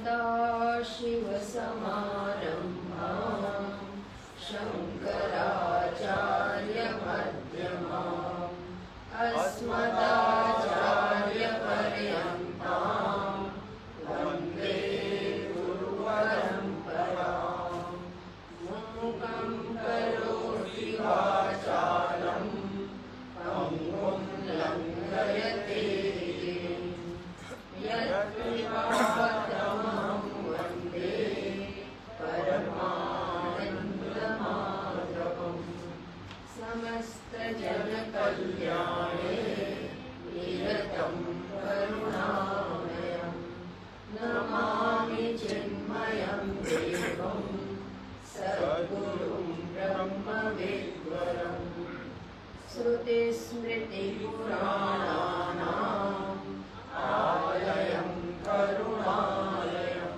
सदाशिवसमारम्भां शङ्कराचार्यमध्यमाम् अस्मदाचार्यपर्यन्तां वन्दे गुरुपरम्पराम्। मूकं करोति वाचालं पङ्गुं लङ्घयते यत्कृपातमहं वन्दे परमानन्दमाधवम्। समस्तजनकल्याणे निरतं करुणामयं नमामि चिन्मयं देवं सद्गुरुं ब्रह्मविद्वरम्। श्रुतिस्मृतिपुराणानाम् आलयं करुणालयं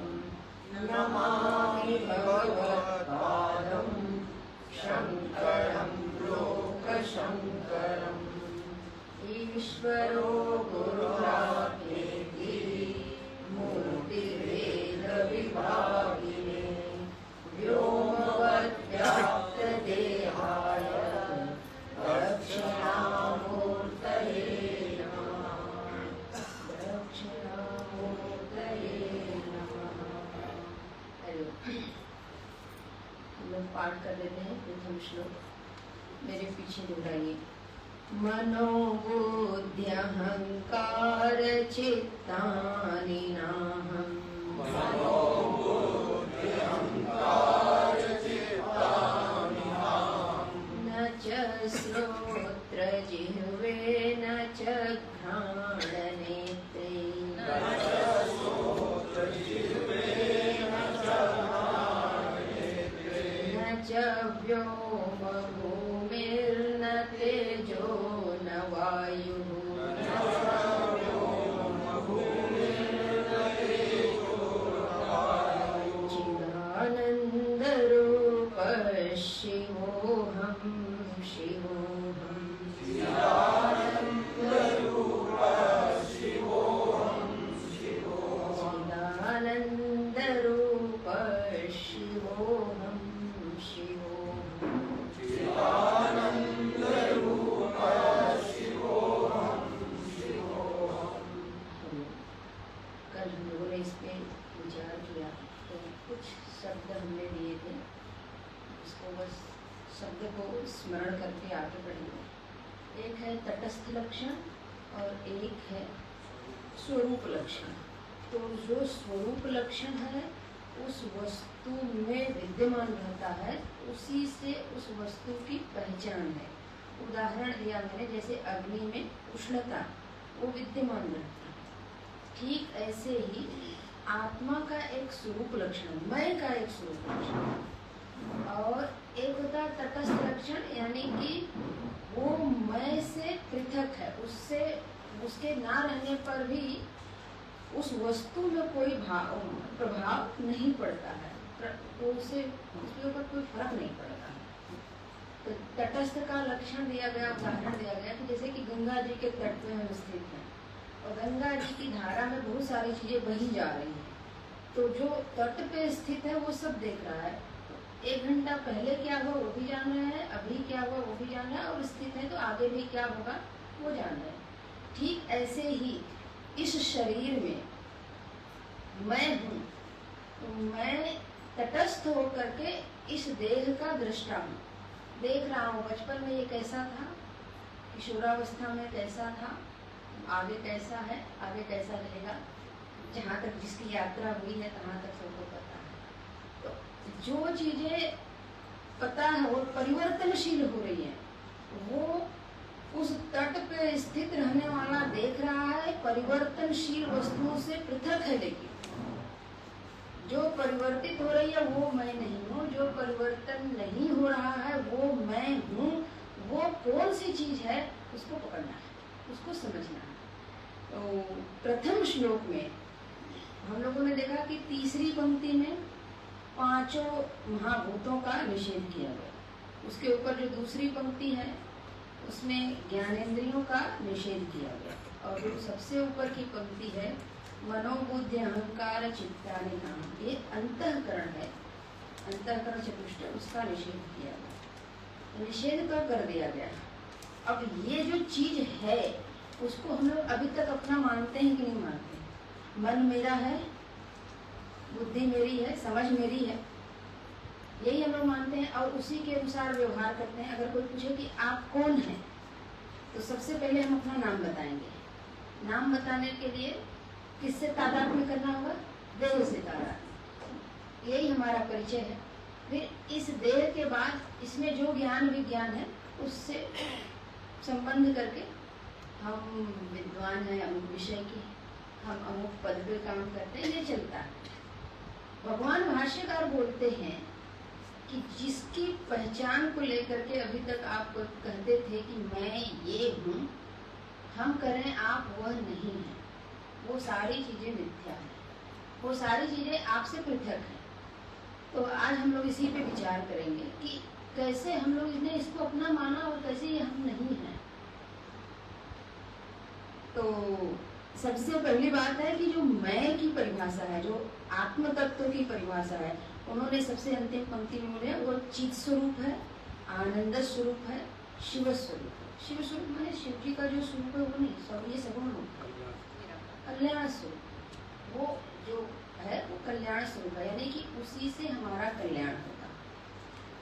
नमामि भगवत्पादं शङ्करं लोकशङ्करम्। ईश्वरो गुरुरात्मेति मूर्तिभेदविभागिने व्योमवद्व्याप्तदेहाय दक्षिणामूर्तये नमः। दक्षिणामूर्तये नमः। हम लोग पाठ कर लेते हैं प्रथम श्लोक, मेरे पीछे दोहराइए। मनोबुद्ध्यहंकार चित्तानि नाहं न च श्रोत्रजिह्वे न च घ्राणनेत्रे न च व्योमभूमिर्न तेजो न वायुः चिदानन्दरूपः शिवोऽहं शिवोऽहम्। चिदानन्दरूपः शिवोऽहं कल हम लोगों ने इस पे विचार किया तो कुछ शब्द हमने लिए थे, इसको बस शब्द को स्मरण करके आगे बढ़ेंगे। एक है तटस्थ लक्षण और एक है स्वरूप लक्षण। तो जो स्वरूप लक्षण है उस वस्तु में विद्यमान रहता है, उसी से उस वस्तु की पहचान है। उदाहरण दिया मैंने, जैसे अग्नि में उष्णता वो विद्यमान रहता है, ठीक ऐसे ही आत्मा का एक स्वरूप लक्षण, मैं का एक स्वरूप लक्षण, और एक होता है तटस्थ लक्षण, यानी कि वो मैं से पृथक है, उससे उसके ना रहने पर भी उस वस्तु में कोई प्रभाव नहीं पड़ता है, तो उससे उसके ऊपर कोई फर्क नहीं पड़ता है। तो तटस्थ का लक्षण दिया गया, उदाहरण दिया गया कि जैसे कि गंगा जी के तट में हम स्थित हैं और गंगा जी की धारा में बहुत सारी चीजें बही जा रही हैं, तो जो तट पे स्थित है वो सब देख रहा है। तो 1 घंटा पहले क्या हुआ वो भी जान रहा है, अभी क्या हुआ वो भी जान रहा है, और स्थित है तो आगे भी क्या होगा वो जान रहा है। ठीक ऐसे ही इस शरीर में मैं हूँ, तो मैं तटस्थ होकर के इस देह का दृष्टा हूँ, देख रहा हूँ बचपन में ये कैसा था, किशोरावस्था में कैसा था, आगे कैसा है, आगे कैसा रहेगा, जहाँ तक जिसकी यात्रा हुई है तहाँ तक सबको पता है। तो जो चीजें पता है वो परिवर्तनशील हो रही है, वो उस तट पे स्थित रहने वाला देख रहा है परिवर्तनशील वस्तुओं से पृथक है, लेकिन जो परिवर्तित हो रही है वो मैं नहीं हूँ, जो परिवर्तन नहीं हो रहा है वो मैं हूँ। वो कौन सी चीज है उसको पकड़ना है, उसको समझना है। तो प्रथम श्लोक में हम लोगों ने देखा कि तीसरी पंक्ति में 5 महाभूतों का निषेध किया गया, उसके ऊपर जो दूसरी पंक्ति है उसमें ज्ञानेंद्रियों का निषेध किया गया, और जो सबसे ऊपर की पंक्ति है मनोबुद्धि अहंकार चित्तानि नाम, ये अंतःकरण है, अंतःकरण चतुष्टय, उसका निषेध किया गया, निषेध कर दिया गया। अब ये जो चीज है उसको हम लोग अभी तक अपना मानते हैं कि नहीं मानते? मन मेरा है, बुद्धि मेरी है, समझ मेरी है, यही हम लोग मानते हैं और उसी के अनुसार व्यवहार करते हैं। अगर कोई पूछे कि आप कौन हैं, तो सबसे पहले हम अपना नाम बताएंगे। नाम बताने के लिए किससे तादात्म्य करना होगा? देह से तादात्म्य, यही हमारा परिचय है। फिर इस देह के बाद इसमें जो ज्ञान विज्ञान है उससे संबंध करके हम विद्वान हैं अमुक विषय के, हम अमुक पद पे काम करते हैं, ये चलता है। भगवान भाष्यकार बोलते हैं कि जिसकी पहचान को लेकर के अभी तक आप कहते थे कि मैं ये हूँ, हम करें आप वह नहीं है, वो सारी चीजें मिथ्या है, वो सारी चीजें आपसे पृथक है। तो आज हम लोग इसी पे विचार करेंगे कि कैसे हम लोग ने इसको अपना माना और कैसे ये हम नहीं हैं। तो सबसे पहली बात है कि जो मैं की परिभाषा है, जो आत्म तत्व की परिभाषा है, उन्होंने सबसे अंतिम पंक्ति में बोले वो चित स्वरूप है, आनंद स्वरूप है, शिव स्वरूप है। शिव स्वरूप माने शिव जी का जो स्वरूप है वो नहीं, सब ये सगुण रूप है, कल्याण स्वरूप, वो जो है वो कल्याण स्वरूप है, यानी कि उसी से हमारा कल्याण होगा।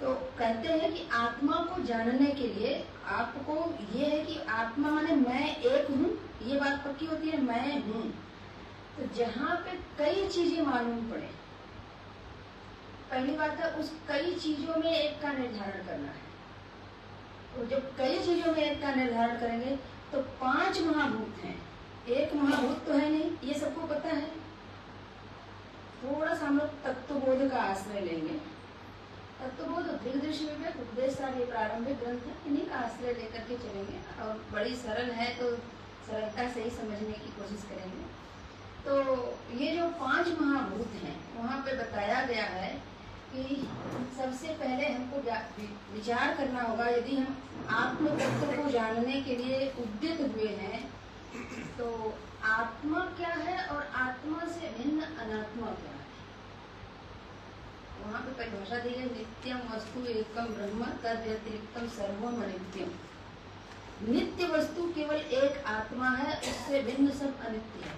तो कहते हैं कि आत्मा को जानने के लिए आपको ये है कि आत्मा माने मैं एक हूँ, ये बात पक्की होती है, मैं हूँ। तो जहाँ पे कई चीजें मालूम पड़े, पहली बात है उस कई चीजों में एक का निर्धारण करना है। तो जब कई चीजों में एक का निर्धारण करेंगे तो 5 महाभूत हैं, एक महाभूत तो है नहीं, ये सबको पता है। थोड़ा सा हम लोग तत्वबोध का आश्रय लेंगे। तत्वबोध दृग्दृश्य विवेक उपदेश सारे प्रारंभिक ग्रंथ है, इन्हीं का आश्रय लेकर के चलेंगे और बड़ी सरल है तो सरलता से ही समझने की कोशिश करेंगे। तो ये जो 5 महाभूत हैं वहाँ पे बताया गया है कि सबसे पहले हमको विचार करना होगा, यदि हम आत्म तत्व को जानने के लिए उद्यत हुए हैं तो आत्मा क्या है और आत्मा से भिन्न अनात्मा क्या है। वहाँ पे परिभाषा दी है, नित्यम वस्तु एकम ब्रह्म तद व्यतिरिक्तम सर्वम अनित्यम। नित्य वस्तु केवल एक आत्मा है, उससे भिन्न सब अनित्य है।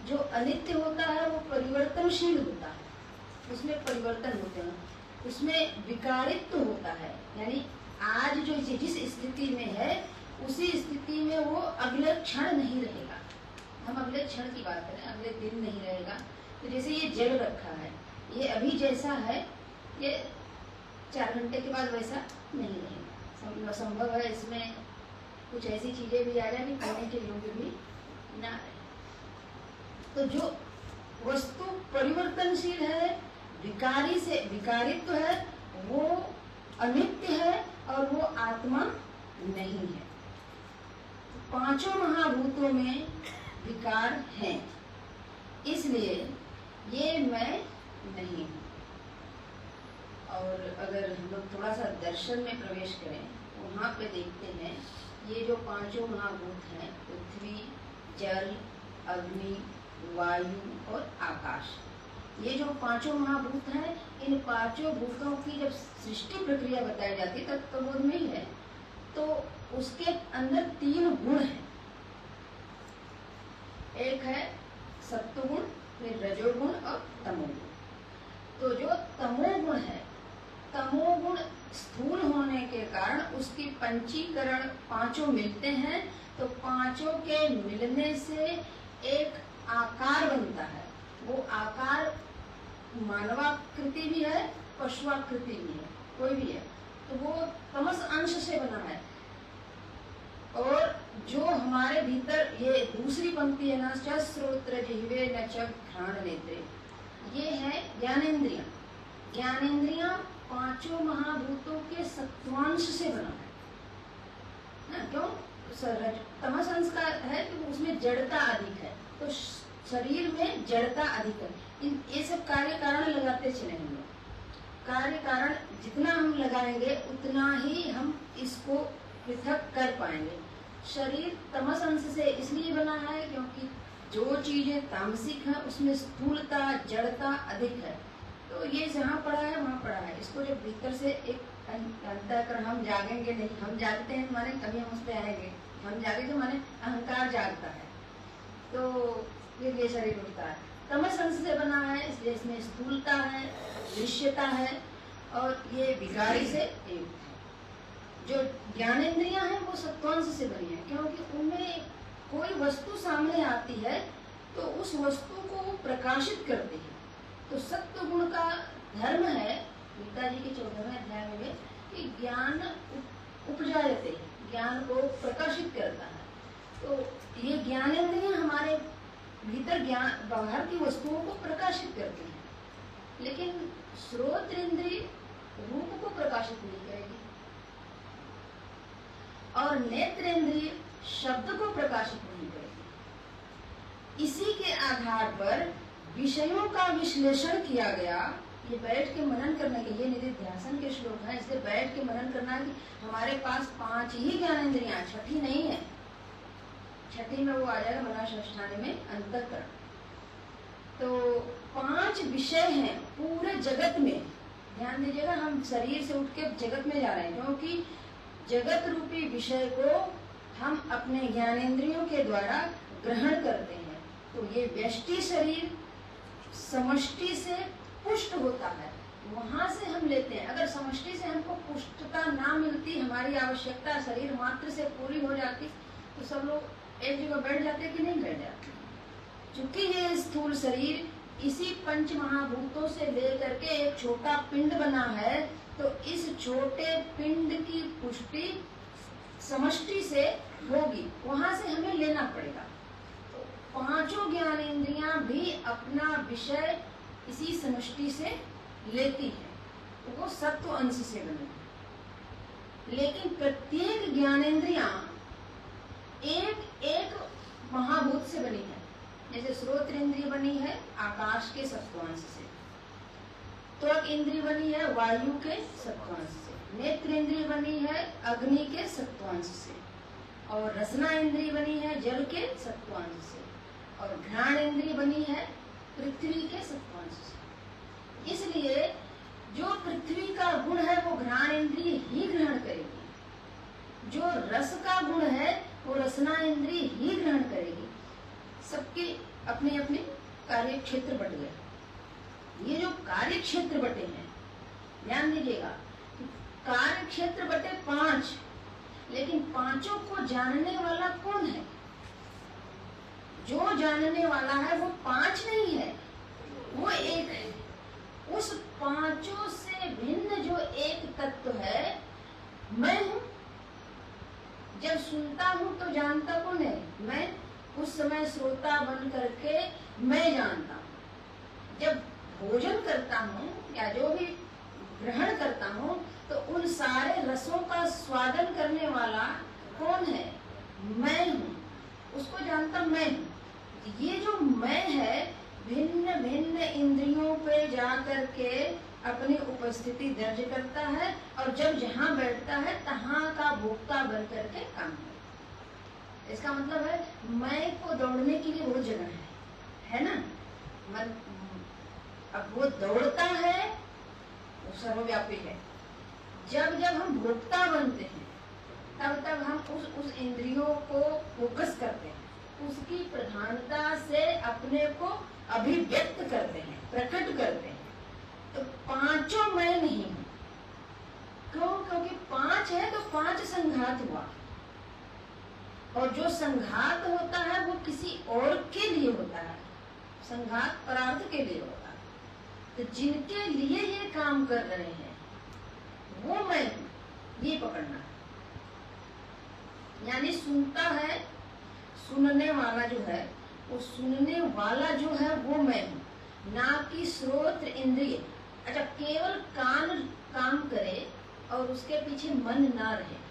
जो अनित्य होता है वो परिवर्तनशील होता है, उसमें परिवर्तन होते हैं, उसमें विकारित्व होता है, यानी आज जो जिस स्थिति में है उसी स्थिति में वो अगले क्षण नहीं रहेगा। हम अगले क्षण की बात करें, अगले दिन नहीं रहेगा। तो जैसे ये जल रखा है, ये अभी जैसा है ये 4 घंटे के बाद वैसा नहीं रहेगा। संभव है इसमें कुछ ऐसी चीजें भी आ जाए पीने के योग्य भी ना रहे। तो जो वस्तु परिवर्तनशील है, विकारी से विकारित्व है, वो अनित्य है और वो आत्मा नहीं है। तो 5 महाभूतों में विकार है, इसलिए ये मैं नहीं हूँ। और अगर हम लोग थोड़ा सा दर्शन में प्रवेश करें, वहाँ पे देखते हैं ये जो 5 महाभूत हैं, पृथ्वी, जल, अग्नि, वायु और आकाश, ये जो 5 महाभूत हैं, इन 5 भूतों की जब सृष्टि प्रक्रिया बताई जाती है तत्वबोध में ही है, तो उसके अंदर 3 गुण हैं। एक है सत्वगुण, फिर रजोगुण और तमोगुण। तो जो तमोगुण है, तमोगुण स्थूल होने के कारण उसकी पंचीकरण 5 मिलते हैं, तो 5 के मिलने से एक आकार बनता है। वो आकार मानवाकृति भी है, पशुआकृति भी है, कोई भी है, तो वो तमस अंश से बना है। और जो हमारे भीतर ये दूसरी पंक्ति है ना, च श्रोत्र जिह्वे न च घ्राण नेत्रे, ये है ज्ञानेन्द्रिया। ज्ञानेन्द्रिया 5 महाभूतों के सत्वांश से बना है ना। क्यों? तमस अंश का है तो उसमें जड़ता अधिक है, तो शरीर में जड़ता अधिक है। ये सब कार्य कारण लगाते चले हम लोग। कार्य कारण जितना हम लगाएंगे उतना ही हम इसको पृथक कर पाएंगे। शरीर तमस अंश से इसलिए बना है क्योंकि जो चीजें तामसिक है उसमें स्थूलता जड़ता अधिक है। तो ये जहाँ पड़ा है वहाँ पड़ा है। इसको जब भीतर से एक अंतःकरण, हम जागेंगे नहीं, हम जागते हैं माने कभी हम उस पर आएंगे, हम जागेंगे माने अहंकार जागता है, तो फिर ये शरीर उठता है। तमस अंश से बना है इसलिए इसमें स्थूलता है, दृश्यता है और ये विकारी से युक्त है। जो ज्ञानेंद्रियां हैं वो सत्वांश से बनी है, क्योंकि उनमें कोई वस्तु सामने आती है तो उस वस्तु को वो प्रकाशित करती है। तो सत्व गुण का धर्म है, गीता जी के 14वें अध्याय में, कि ज्ञान उपजायते, ज्ञान को प्रकाशित करता है। तो ये ज्ञानेंद्रियां हमारे भीतर ज्ञान, बाहर की वस्तुओं को प्रकाशित करती हैं, लेकिन श्रोत्र इंद्रिय रूप को प्रकाशित नहीं करेगी और नेत्र इंद्रिय शब्द को प्रकाशित नहीं करेगी। इसी के आधार पर विषयों का विश्लेषण किया गया। ये बैठ के मनन करने के लिए निधिध्यासन के श्लोक है, इसलिए बैठ के मनन करना कि हमारे पास 5 ही ज्ञानेंद्रियां, छठी नहीं है। छठी में वो आ जाएगा मनाष्ठान में अंतःकरण। तो 5 विषय हैं पूरे जगत में। ध्यान दीजिएगा, हम शरीर से उठ के जगत में जा रहे हैं, क्योंकि जगत रूपी विषय को हम अपने ज्ञानेंद्रियों के द्वारा ग्रहण करते हैं। तो ये व्यष्टि शरीर समष्टि से पुष्ट होता है, वहां से हम लेते हैं। अगर समष्टि से हमको पुष्टता ना मिलती, हमारी आवश्यकता शरीर मात्र से पूरी हो जाती, तो सब लोग एक जगह बैठ जाते कि नहीं बैठ जाते। क्योंकि ये स्थूल शरीर इसी 5 महाभूतों से लेकर के एक छोटा पिंड बना है, तो इस छोटे पिंड की पुष्टि समष्टि से होगी, वहां से हमें लेना पड़ेगा। तो 5 ज्ञानेंद्रियां भी अपना विषय इसी समष्टि से लेती है, तो वो सत्व अंश से बनी है। लेकिन प्रत्येक ज्ञानेंद्रियां एक एक महाभूत से बनी है। जैसे श्रोत्र इंद्रिय बनी है आकाश के सत्वांश से, त्वक इंद्रिय बनी है वायु के सत्वांश से, नेत्र इंद्रिय बनी है अग्नि के सत्वांश से, और रसना इंद्रिय बनी है जल के सत्वांश से, और घ्राण इंद्रिय बनी है पृथ्वी के सत्वांश से। इसलिए जो पृथ्वी का गुण है वो घ्राण इंद्रिय ही ग्रहण करेगी, जो रस का गुण है वो रसना इंद्रिय ही ग्रहण करेगी। सबके अपने अपने कार्य क्षेत्र बट गए। ये जो कार्य क्षेत्र बटे हैं, ध्यान दीजिएगा, कार्य क्षेत्र बटे 5, लेकिन 5 को जानने वाला कौन है? जो जानने वाला है वो 5 नहीं है, वो एक है। उस 5 से भिन्न जो एक तत्व है, मैं हूं। जब सुनता हूं तो जानता कौन है? मैं। उस समय श्रोता बन करके मैं जानता हूं। जब भोजन करता हूं या जो भी ग्रहण करता हूं, तो उन सारे रसों का स्वादन करने वाला कौन है? मैं हूं। उसको जानता मैं हूं। ये जो मैं है भिन्न भिन्न इंद्रियों पे जा करके अपनी उपस्थिति दर्ज करता है, और जब जहाँ बैठता है तहाँ का भोक्ता बन करके काम करता है। इसका मतलब है मैं को दौड़ने के लिए वो जगह है ना? मन अब वो दौड़ता है, वो सर्वव्यापी है। जब जब हम भोक्ता बनते हैं तब तब हम उस इंद्रियों को फोकस करते हैं, उसकी प्रधानता से अपने को अभिव्यक्त करते हैं, प्रकट करते हैं। तो 5 मैं नहीं हूं। क्यों? क्योंकि 5 है तो 5 संघात हुआ, और जो संघात होता है वो किसी और के लिए होता है। संघात परार्थ के लिए होता है। तो जिनके लिए ये काम कर रहे हैं वो मैं हूं, ये पकड़ना है। यानी सुनता है, सुनने वाला जो है, वो सुनने वाला जो है वो मैं हूं, ना कि श्रोत्र इंद्रिय। अच्छा, केवल कान काम करे और उसके पीछे मन ना रहे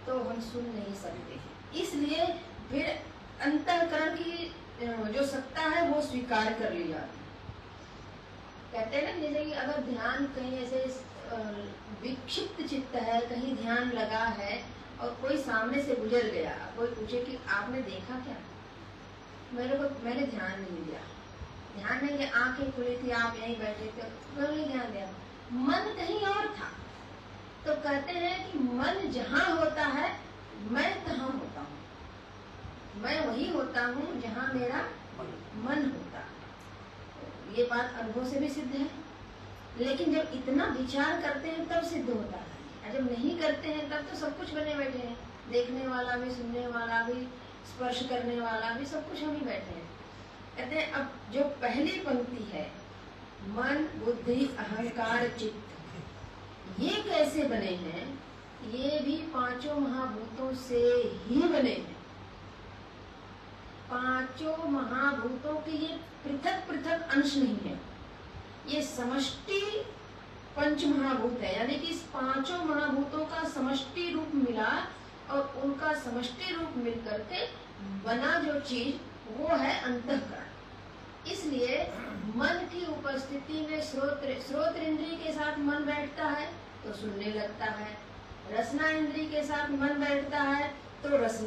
तो हम सुन नहीं सकते। इसलिए फिर अंतःकरण की जो सत्ता है वो स्वीकार कर ली जाती है। कहते हैं ना, जैसे कि अगर ध्यान कहीं ऐसे विक्षिप्त चित्त है, कहीं ध्यान लगा है और कोई सामने से गुजर गया, कोई पूछे कि आपने देखा क्या, मैंने ध्यान नहीं दिया। ध्यान नहीं दिया, आंखें खुली थी, आप यहीं बैठे थे, मैंने ध्यान दिया, मन कहीं और था। तो कहते हैं कि मन जहाँ होता है मैं तहाँ होता हूँ, मैं वही होता हूँ जहाँ मेरा मन होता। ये बात अनुभव से भी सिद्ध है। लेकिन जब इतना विचार करते हैं तब सिद्ध होता है, और जब नहीं करते हैं तब तो सब कुछ बने बैठे हैं, देखने वाला भी, सुनने वाला भी, स्पर्श करने वाला भी, सब कुछ हम ही बैठे हैं। कहते हैं अब जो पहली पंक्ति है, मन बुद्धि अहंकार चित्त, ये कैसे बने हैं? ये भी पांचों महाभूतों से ही बने हैं। पांचों महाभूतों के ये पृथक पृथक अंश नहीं है, ये समष्टि पंच महाभूत है। यानी कि इस पांचों महाभूतों का समष्टि रूप मिला और उनका समष्टि रूप मिल करके बना जो चीज वो है अंतःकरण। इसलिए मन की उपस्थिति में श्रोत्र इंद्रिय के साथ मन बैठता है तो सुनने लगता है, रसना इंद्रिय के साथ मन बैठता है तो रस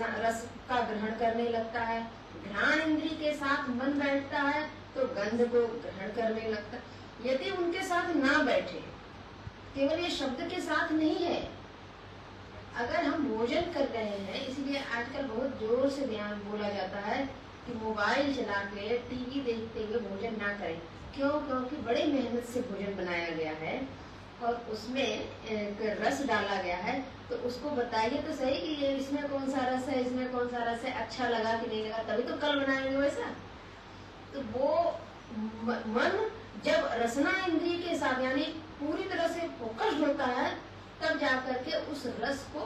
का ग्रहण करने लगता है, घ्राण इंद्रिय के साथ मन बैठता है तो गंध को ग्रहण करने लगता है। यदि उनके साथ ना बैठे, केवल ये शब्द के साथ नहीं है, अगर हम भोजन कर रहे हैं, इसलिए आजकल बहुत जोर से ध्यान बोला जाता है कि मोबाइल चला के टीवी देखते हुए भोजन ना करें। क्यों? क्योंकि बड़ी मेहनत से भोजन बनाया गया है और उसमें रस डाला गया है, तो उसको बताइए तो सही कि ये इसमें कौन सा रस है, इसमें कौन सा रस है, अच्छा लगा कि नहीं लगा, तभी तो कल बनाएंगे वैसा। तो वो मन जब रसना इंद्रिय के साथ यानी पूरी तरह से फोकस्ड होता है तब जाकर के उस रस को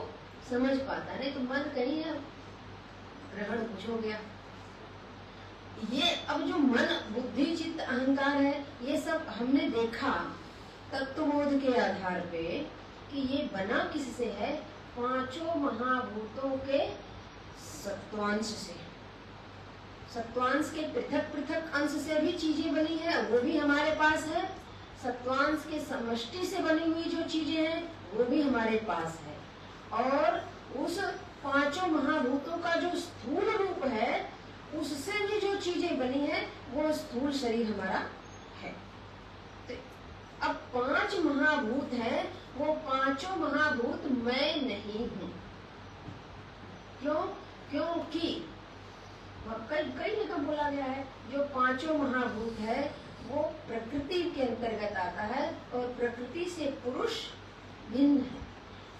समझ पाता है, नहीं तो मन कहीं है ग्रहण कुछ हो गया। ये अब जो मन बुद्धि चित्त अहंकार है, ये सब हमने देखा तत्वबोध के आधार पे कि ये बना किससे है? पांचों महाभूतों के सत्वांश से। सत्वांश के पृथक पृथक अंश से भी चीजें बनी है, वो भी हमारे पास है। सत्वांश के समष्टि से बनी हुई जो चीजें हैं वो भी हमारे पास है। और उस पांचों महाभूतों का जो स्थूल रूप है उससे भी जो चीजें बनी है वो स्थूल शरीर हमारा है। तो अब पांच महाभूत है, वो पांचों महाभूत मैं नहीं हूँ। क्यों? क्योंकि कई जगह बोला गया है जो पांचों महाभूत है वो प्रकृति के अंतर्गत आता है और प्रकृति से पुरुष भिन्न है।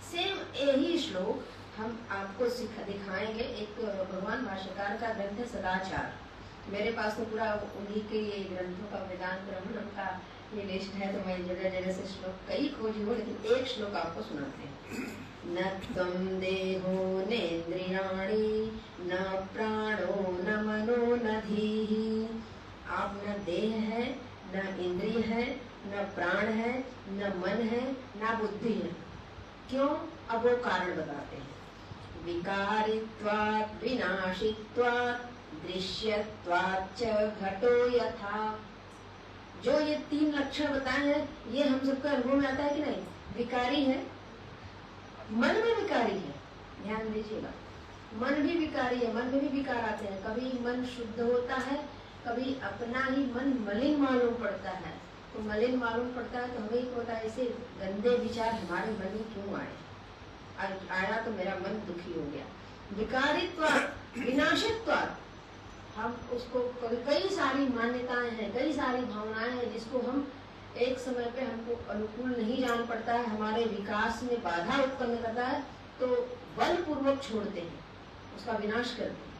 सेम यही श्लोक हम आपको दिखाएंगे। एक भगवान भाष्यकार का ग्रंथ है सदाचार, मेरे पास तो पूरा उन्हीं के ये ग्रंथों का वेदांत ब्रह्मण का ये लिस्ट है, तो मैं जगह जगह से श्लोक कई खोजी हूँ, लेकिन एक श्लोक आपको सुनाते हैं। न त्वं देहो नेन्द्रियाणि न प्राणो न मनो न धीः। आप न देह है, न इंद्रिय है, न प्राण है, न मन है, न बुद्धि है। क्यों? अब वो कारण बताते हैं। विकारित्वात् विनाशित्वात् दृश्यत्वाच्च घटो यथा। जो ये तीन लक्षण बताए हैं ये हम सबका अनुभव में आता है कि नहीं? विकारी है, मन में विकारी है, ध्यान दीजिएगा, मन भी विकारी है, मन में भी विकार आते हैं। कभी मन शुद्ध होता है, कभी अपना ही मन मलिन मालूम पड़ता है। तो मलिन मालूम पड़ता है तो हमें ही होता है ऐसे गंदे विचार हमारे मन में क्यों आए, आया तो मेरा मन दुखी हो गया। विकारित्वात् विनाशित्वात्, हम उसको कई सारी मान्यताएं हैं, कई सारी भावनाएं हैं जिसको हम एक समय पे हमको अनुकूल नहीं जान पड़ता है, हमारे विकास में बाधा उत्पन्न करता है, तो बलपूर्वक छोड़ते हैं, उसका विनाश करते हैं।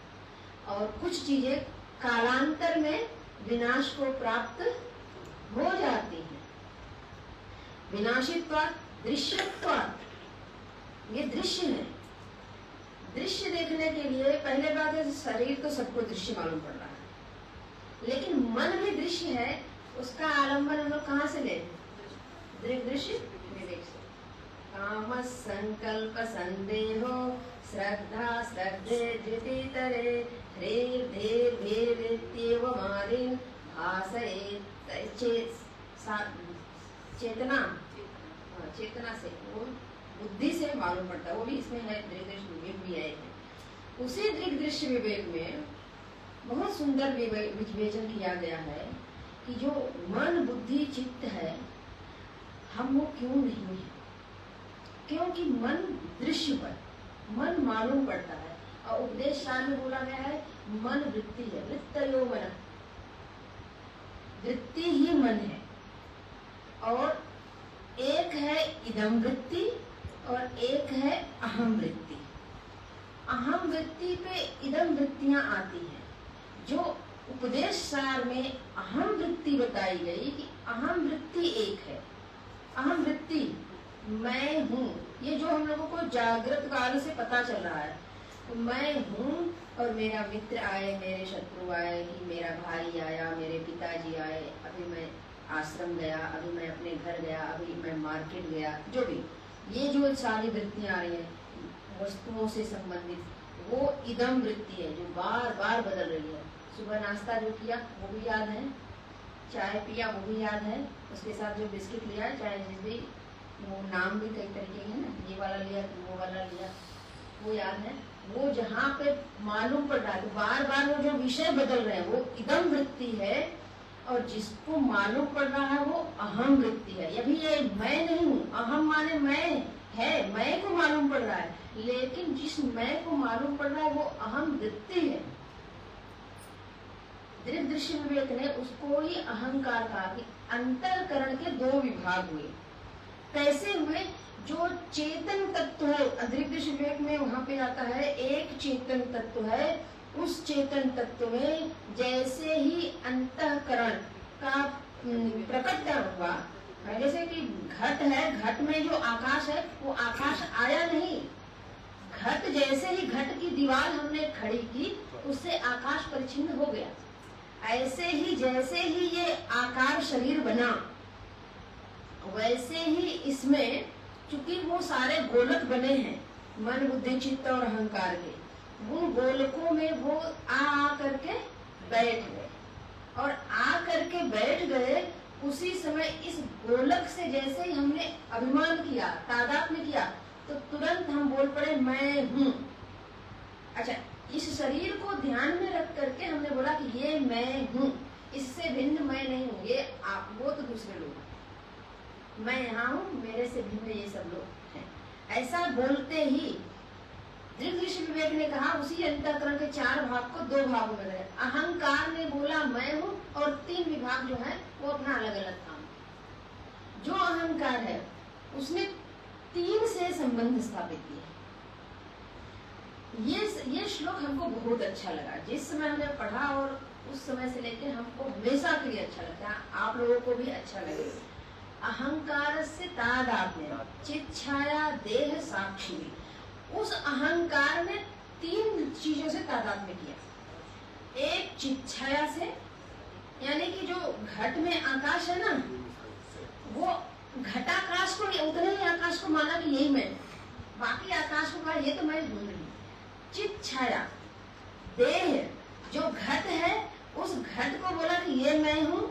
और कुछ चीजें कालांतर में विनाश को प्राप्त हो जाती हैं। विनाशित्वात् दृश्यत्वात्, ये दृश्य है। दृश्य देखने के लिए पहले बात है शरीर तो सबको दृश्य मालूम पड़ रहा है, लेकिन मन भी दृश्य है। उसका आलंबन हम लोग कहाँ से ले? दृश्य विवेक से। काम संकल्प संदेहो श्रद्धा श्रद्धे धृतितरे ह्रीर धीर भीरित्येव मालिन भासयेत् चेतना, चेतना से वो बुद्धि से मालूम पड़ता है। वो भी इसमें है, दृग्दृश्य विवेक भी है। उसी दृग्दृश्य विवेक में बहुत सुंदर विवेचन किया गया है कि जो मन बुद्धि चित्त है हम वो क्यों नहीं है, क्योंकि मन दृश्य पर, मन मालूम पड़ता है। और उपदेश सार में बोला गया है मन वृत्ति है, वृत्तयो मन, वृत्ति ही मन है। और एक है इदम वृत्ति और एक है अहम वृत्ति। अहम वृत्ति पे इदम वृत्तियां आती हैं। जो उपदेश सार में अहम वृत्ति बताई गई कि अहम वृत्ति एक है, अहम वृत्ति मैं हूँ, ये जो हम लोगों को जागृत काल से पता चल रहा है, तो मैं हूँ और मेरा मित्र आए, मेरे शत्रु आए, कि मेरा भाई आया, मेरे पिताजी आए, अभी मैं आश्रम गया, अभी मैं अपने घर गया, अभी मैं मार्केट गया, जो भी ये जो सारी वृत्तियां आ रही हैं वस्तुओं से संबंधित, वो इदम वृत्ति है जो बार बार बदल रही है। सुबह नाश्ता जो किया वो भी याद है, चाय पिया वो भी याद है, उसके साथ जो बिस्किट लिया, चाहे जिस भी, वो नाम भी कई तरीके के हैं ना, ये वाला लिया वो वाला लिया, वो याद है। वो जहाँ पे मालूम पड़ रहा है, तो बार बार वो जो विषय बदल रहे हैं वो इदम वृत्ति है, और जिसको मालूम पड़ रहा है वो अहम वृत्ति है। ये भी ये मैं नहीं हूँ, अहम माने मैं है, मैं को मालूम पड़ रहा है, लेकिन जिस मैं को मालूम पड़ रहा है वो अहम वृत्ति है। दृश्य विवेक ने उसको ही अहंकार कहा कि अंतःकरण के दो विभाग हुए। कैसे हुए? जो चेतन तत्व है, दृश्य विवेक में वहां पे आता है एक चेतन तत्व है, उस चेतन तत्व में जैसे ही अंतःकरण का प्रकट हुआ, जैसे कि घट है, घट में जो आकाश है वो आकाश आया नहीं, घट जैसे ही घट की दीवार हमने खड़ी की उससे आकाश परिचिन्न हो गया। ऐसे ही जैसे ही ये आकार शरीर बना, वैसे ही इसमें चूंकि वो सारे गोलक बने हैं मन बुद्धि चित्त और अहंकार के, उन गोलकों में वो आ करके बैठ गए, और आ करके बैठ गए उसी समय इस गोलक से जैसे ही हमने अभिमान किया, तादात्म्य किया, तो तुरंत हम बोल पड़े मैं हूँ। अच्छा, इस शरीर को ध्यान में रख करके हमने बोला कि ये मैं हूँ, इससे भिन्न मैं नहीं हूँ, ये आप, वो तो दूसरे लोग, मैं यहाँ हूँ, मेरे से भिन्न ये सब लोग हैं। ऐसा बोलते ही दृश्य विवेक ने कहा उसी अंतःकरण के चार भाग को दो भागों में गए। अहंकार ने बोला मैं हूँ, और तीन विभाग जो है वो अपना अलग अलग काम। जो अहंकार है उसने तीन से संबंध स्थापित किया। ये श्लोक हमको बहुत अच्छा लगा, जिस समय हमने पढ़ा और उस समय से लेकर हमको हमेशा के लिए अच्छा लगता है, आप लोगों को भी अच्छा लगेगा। अहंकार से तादात्म्य चित्त छाया देह साक्षी, उस अहंकार ने तीन चीजों से तादात्म्य किया। एक चित्त छाया से, यानी कि जो घट में आकाश है ना, वो घटाकाश को, उतने ही आकाश को माना कि यही मैं, बाकी आकाश को कहा ये तो मैं भूल रही। चित्त छाया देह, जो घट है उस घट को बोला कि ये मैं हूँ,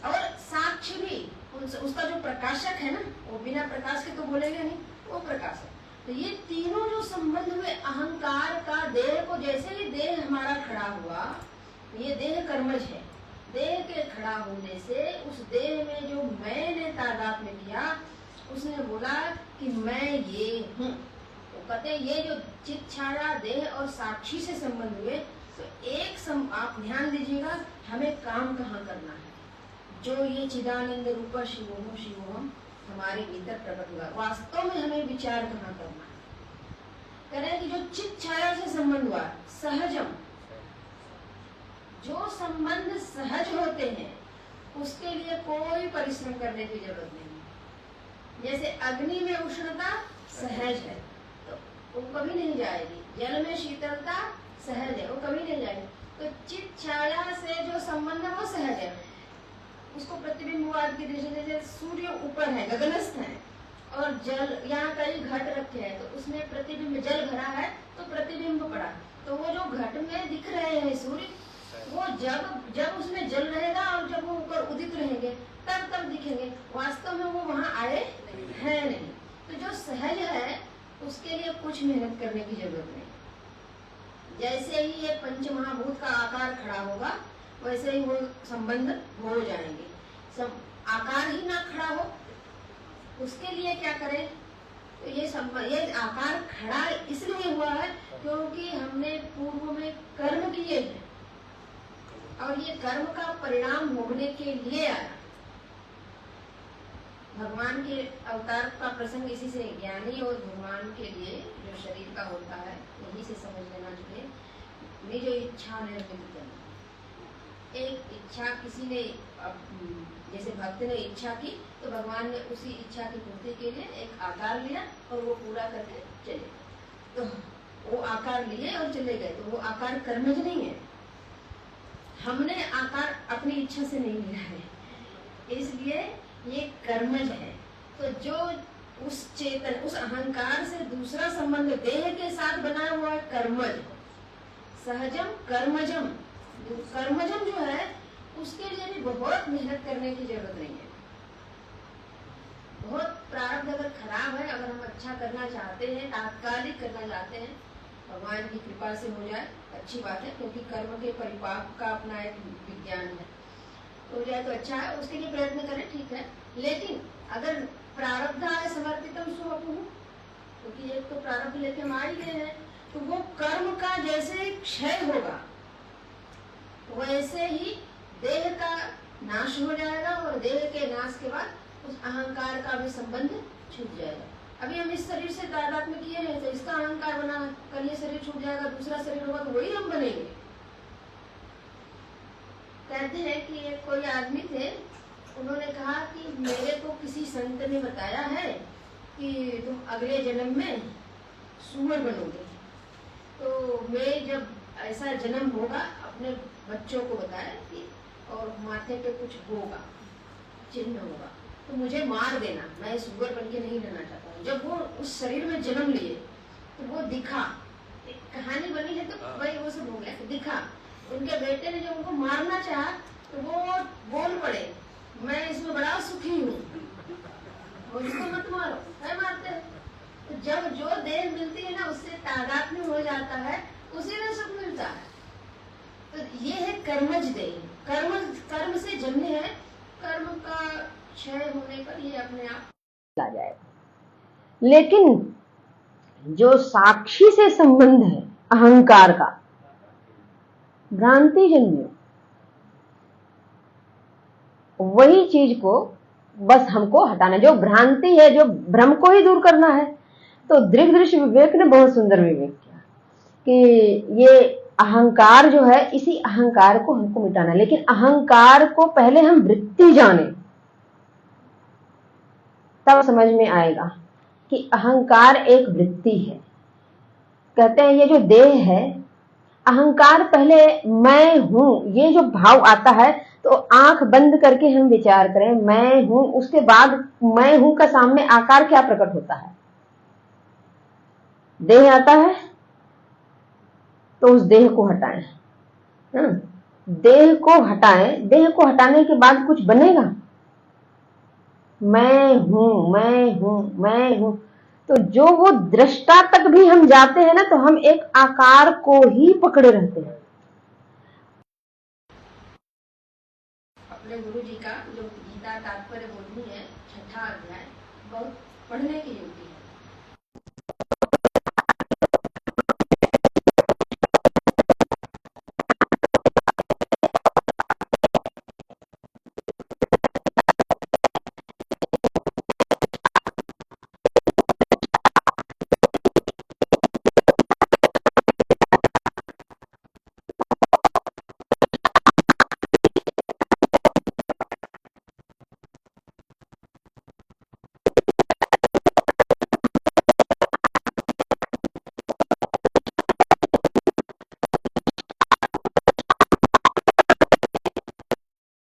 और साक्षी भी, उसका जो प्रकाशक है ना, वो बिना प्रकाश के तो बोलेगा नहीं, वो प्रकाशक। तो ये तीनों जो संबंध हुए अहंकार का, देह को, जैसे ही देह हमारा खड़ा हुआ, ये देह कर्मज है, देह के खड़ा होने से उस देह में जो मैंने तादात्म्य किया, उसने बोला कि मैं ये हूँ। तो कहते हैं ये जो चित्त छाया देह और साक्षी से संबंध हुए, तो आप ध्यान दीजिएगा हमें काम कहाँ करना है। जो ये चिदानंद रूपा शिवोहम शिवोहम हमारे भीतर प्रकट हुआ, वास्तव में हमें विचार कहाँ करना है। कह रहे हैं कि जो चित्त छाया से संबंध हुआ, सहजम, जो संबंध सहज होते हैं उसके लिए कोई परिश्रम करने की जरूरत नहीं। जैसे अग्नि में उष्णता सहज है तो वो कभी नहीं जाएगी, जल में शीतलता सहज है, वो कभी नहीं जाएगी। तो चित्त छाया से जो संबंध है वो सहज है। उसको प्रतिबिंबवाद की दृष्टि से, जैसे सूर्य ऊपर है, गगनस्थ है, और जल, यहाँ कई घट रखे हैं, तो उसमें प्रतिबिंब, जल भरा है तो प्रतिबिंब पड़ा, तो वो जो घट में दिख रहे हैं सूर्य, वो जब उसमें जल रहेगा और जब वो ऊपर उदित रहेंगे तब दिखेंगे, वास्तव में वो वहाँ आए हैं नहीं। तो जो सहज है उसके लिए कुछ मेहनत करने की जरूरत नहीं। जैसे ही ये पंच महाभूत का आकार खड़ा होगा वैसे ही वो संबंध हो जाएंगे। सब आकार ही ना खड़ा हो, उसके लिए क्या करें? तो ये आकार खड़ा इसलिए हुआ है क्योंकि हमने पूर्व में कर्म किए हैं और ये कर्म का परिणाम भोगने के लिए आया। भगवान के अवतार का प्रसंग इसी से, ज्ञानी और भगवान के लिए जो शरीर का होता है यही से समझ लेना चाहिए। निज इच्छा निर्मित करना, एक इच्छा किसी ने, जैसे भक्त ने इच्छा की तो भगवान ने उसी इच्छा की पूर्ति के लिए एक आकार लिया और वो पूरा करके चले। तो वो आकार लिए और चले गए, तो वो आकार कर्मज नहीं है। हमने आकार अपनी इच्छा से नहीं लिया है, इसलिए ये कर्मज है। तो जो उस चेतन, उस अहंकार से दूसरा संबंध देह के साथ बना हुआ है कर्मज, सहजम कर्मजम। कर्मजम जो है उसके लिए भी बहुत मेहनत करने की जरूरत नहीं है। बहुत प्रारब्ध अगर खराब है, अगर हम अच्छा करना चाहते हैं, तात्कालिक करना चाहते हैं, भगवान की कृपा से हो जाए अच्छी बात है, क्योंकि कर्म के परिपाक का अपना एक विज्ञान है। हो जाए तो अच्छा है, उसके लिए प्रयत्न करें, ठीक है। लेकिन अगर प्रारब्धाय समर्पितम स्वपुः, क्योंकि एक तो प्रारब्ध लेके हम आ ही गए हैं, तो वो कर्म का जैसे क्षय होगा वैसे ही देह का नाश हो जाएगा और देह के नाश के बाद उस अहंकार का भी संबंध छूट जाएगा। अभी हम इस शरीर से तादात्म्य किए हैं तो इसका अहंकार बना, कल ये शरीर छूट जाएगा, दूसरा शरीर होगा तो वही हम बनेंगे। कहते हैं कि एक कोई आदमी थे, उन्होंने कहा कि मेरे को किसी संत ने बताया है कि तुम अगले जन्म में सूअर बनोगे। तो मैं जब ऐसा जन्म होगा अपने बच्चों को बताया कि और माथे पे कुछ होगा, चिन्ह होगा, तो मुझे मार देना, मैं सूअर बन के नहीं रहना चाहता हूँ। जब वो उस शरीर में जन्म लिए तो वो दिखा, एक कहानी बनी है तो भाई वो सब हो गया, दिखा। उनके बेटे ने जब उनको मारना चाहा तो वो बोल पड़े, मैं इसमें बड़ा सुखी हूँ, उसको मत मारो, है मारते। तो जब जो देह मिलती है ना उससे तादात्म्य हो जाता है, उसी में सुख मिलता है। तो ये है कर्मज देह, कर्म से जन्य है, कर्म का क्षय होने पर ये अपने आप आ जाएगा। लेकिन जो साक्षी से संबंध है अहंकार का, भ्रांति जन्य, वही चीज को बस हमको हटाना, जो भ्रांति है, जो भ्रम को ही दूर करना है। तो दृग्दृश्य विवेक ने बहुत सुंदर विवेक किया कि ये अहंकार जो है, इसी अहंकार को हमको मिटाना। लेकिन अहंकार को पहले हम वृत्ति जाने, तब समझ में आएगा कि अहंकार एक वृत्ति है। कहते हैं ये जो देह है, अहंकार पहले मैं हूं, ये जो भाव आता है तो आंख बंद करके हम विचार करें, मैं हूं, उसके बाद मैं हूं का सामने आकार क्या प्रकट होता है? देह आता है, तो उस देह को हटाएं। देह को हटाएं, देह को हटाने के बाद कुछ बनेगा? मैं हूं, मैं हूं, मैं हूं। तो जो वो दृष्टा तक भी हम जाते हैं ना, तो हम एक आकार को ही पकड़े रहते हैं। अपने गुरु जी का जो गीता तात्पर्य बोधनी है, 6ठा अध्याय, बहुत पढ़ने की योग्य है।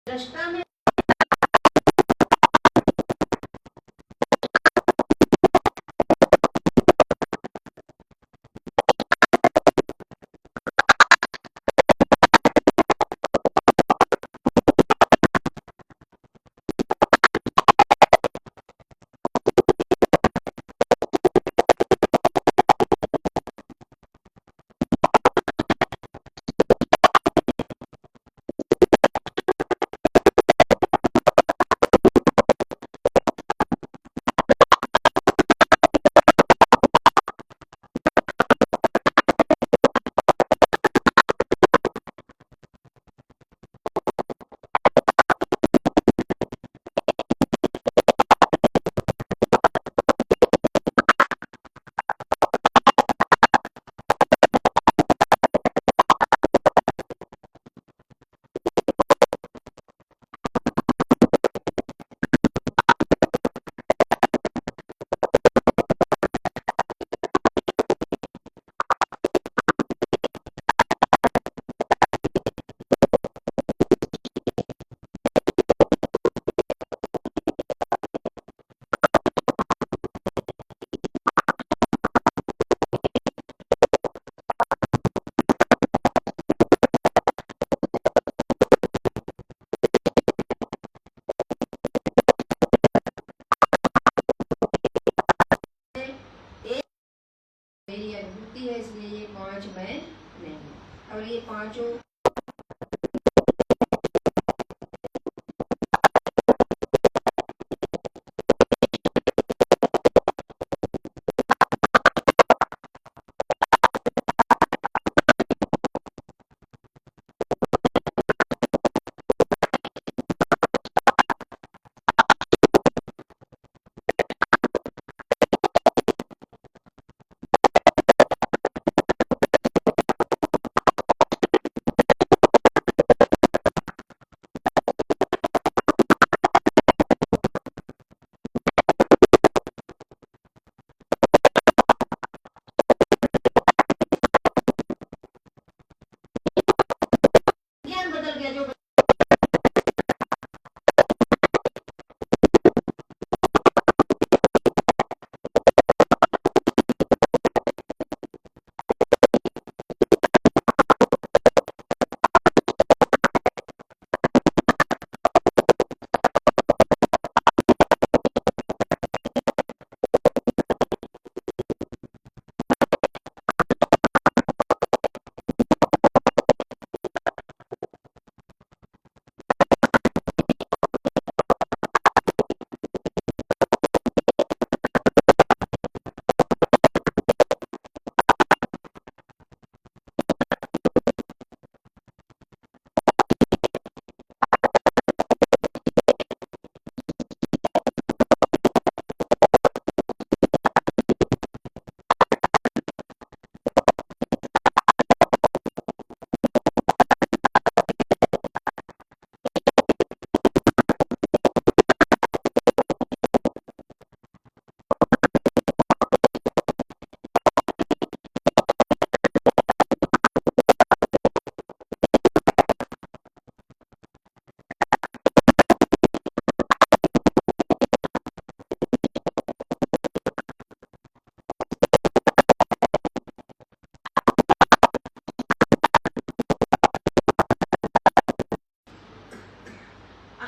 दृष्टा में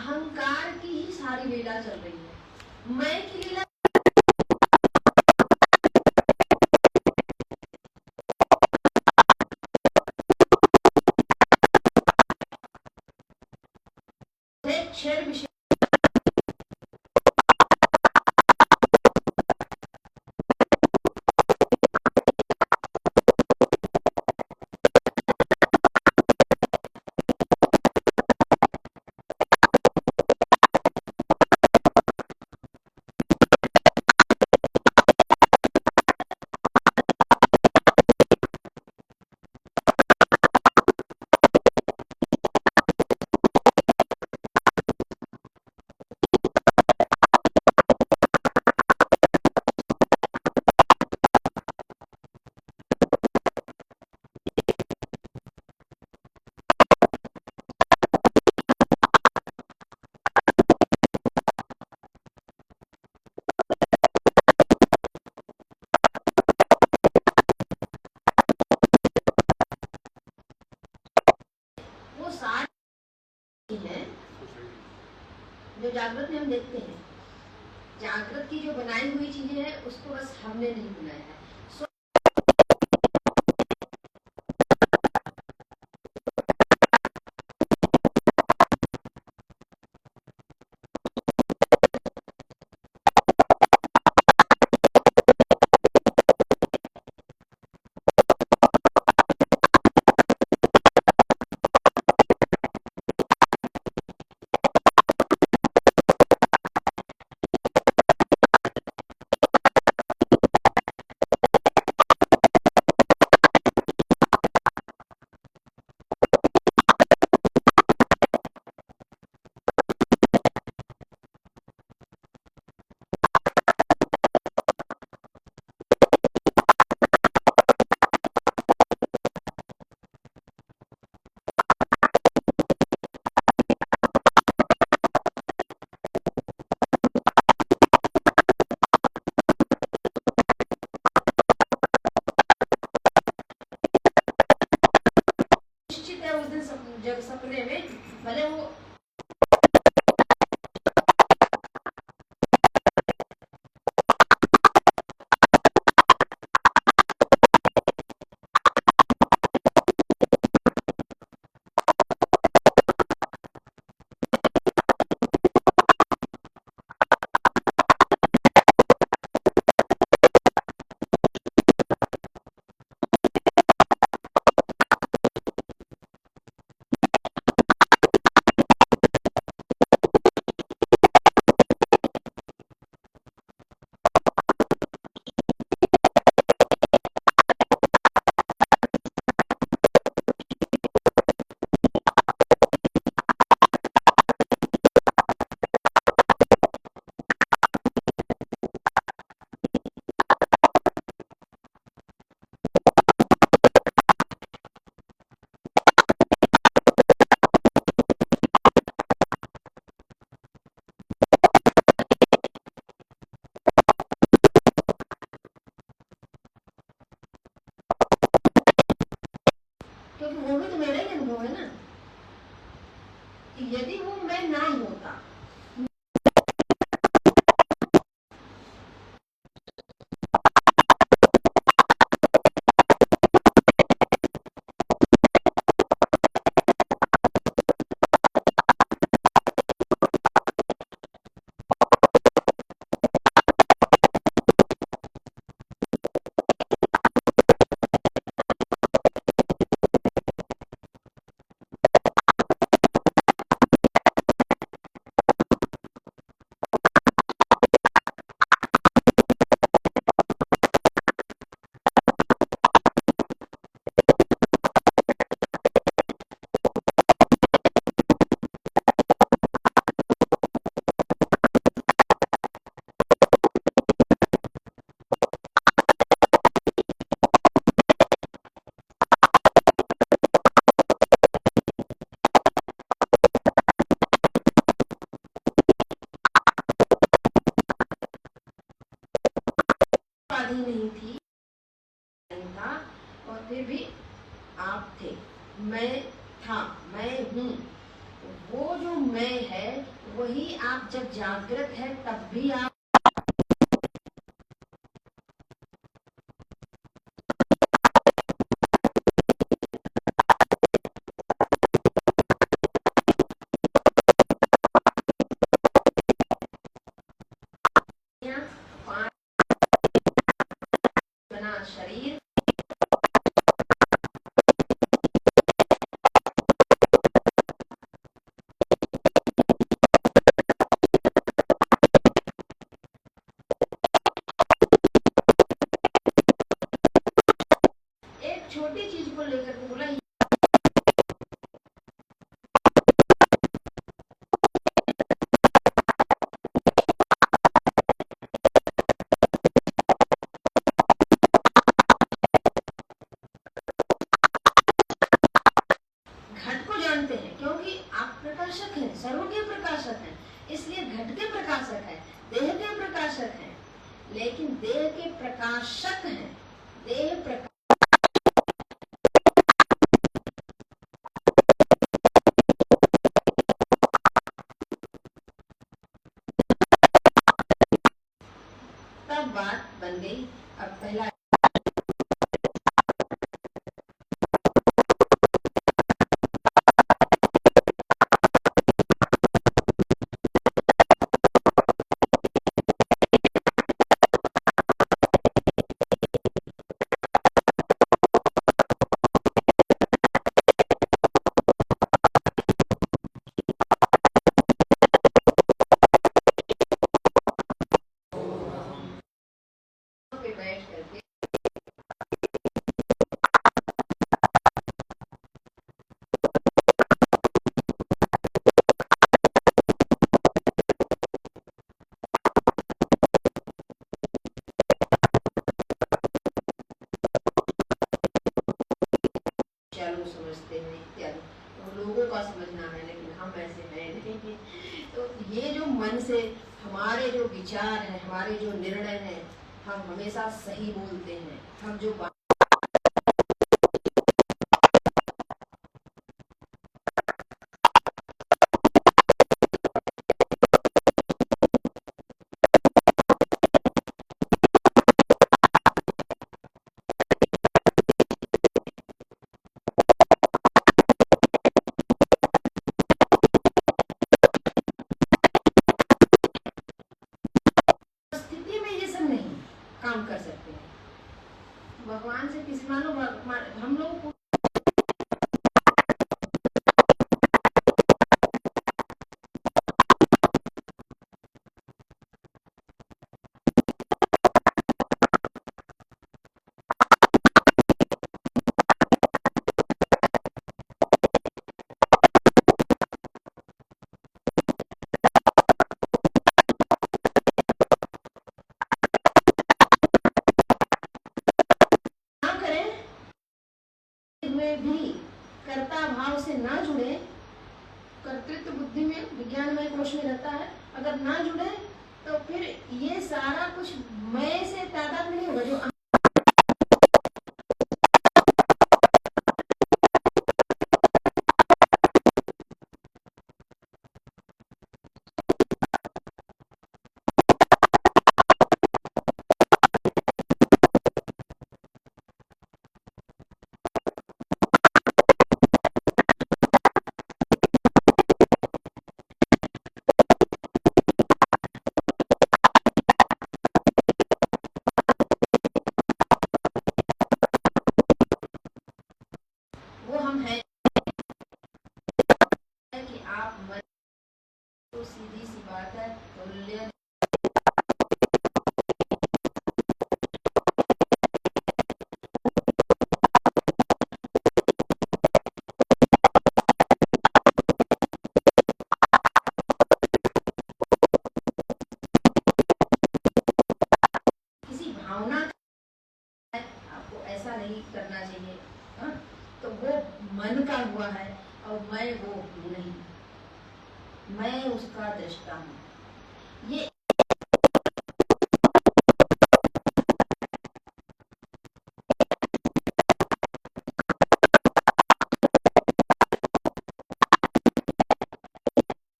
अहंकार की ही सारी लीला चल रही है। मैं की लीला क्षण विषय वो सारी है जो जागृत में हम देखते हैं। जागृत की जो बनाई हुई चीजें हैं उसको बस हमने नहीं बनाया है। उस दिन जब सपने में भले वो क्योंकि वो भी तो मेरा ही अनुभव है ना। यदि वो मैं ना होता वही आप जब जागृत है तब भी आप बना शरीर एक छोटी चीज को लेकर के बोला घट को जानते हैं क्योंकि आप प्रकाशक हैं, सर्व के प्रकाशक हैं, इसलिए घट के प्रकाशक है, देह के प्रकाशक हैं, लेकिन देह के प्रकाशक हैं, देह प्रकाश तब बात बन गई। अब पहला पे बैठ करके चालू समझते हैं इत्यादि, तो लोगों का समझना है, लेकिन हम ऐसे हैं नहीं। तो ये जो मन से हमारे जो विचार हैं, हमारे जो निर्णय हैं, हम हमेशा सही बोलते हैं। हम जो स्थिति में ये सब नहीं काम कर सकते हैं। भगवान से किसी मानो हम लोगों को भी कर्ता भाव से ना जुड़े, कर्तृत्व बुद्धि में विज्ञानमय कोश में रहता है, अगर ना जुड़े तो फिर ये सारा कुछ मैं से तादाद नहीं होगा। जो वो हम हैं कि आप मन, तो सीधी सी बात है, तुल्य किसी भावना आपको ऐसा नहीं करना चाहिए। हाँ? तो वो मन का हुआ है और मैं वो हूँ नहीं, मैं उसका दृष्टा हूँ। ये